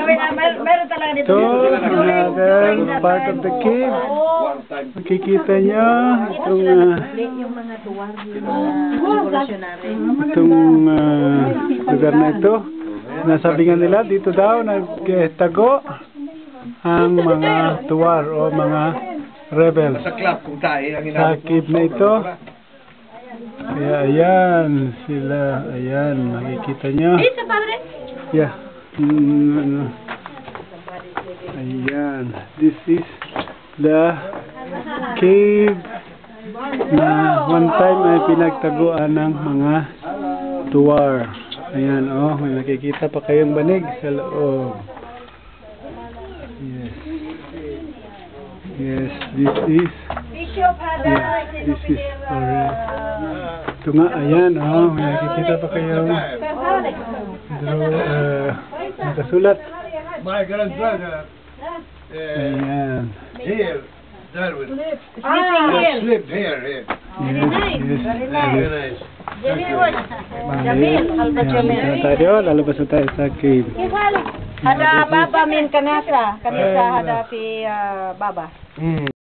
Meron talaga dito. Ito, part of the cave. Makikita nyo itong Yung mga tuwar, yung mga revolutionary. itong lugar na ito. Nasabi nga nila dito daw nagtago ang mga tuwar o mga rebels sa cave na ito. Kaya ayan sila, ayan makikita nyo. Yeah. Ayan, this is the cave na one time ay pinagtaguan ng mga tuwar. Ayan, oh, may nakikita pa kayong banig sa loob. Yes. Yes, this is ito nga, ayan, oh, may nakikita pa kayong nakasulat. My grandbrother Ayan. here, Darwin. Sleeping Sleep here. Yes, Very nice. Ayan, tayo, lalabas na tayo sa cave. Hada baba min kanasa, kanisa hada si baba.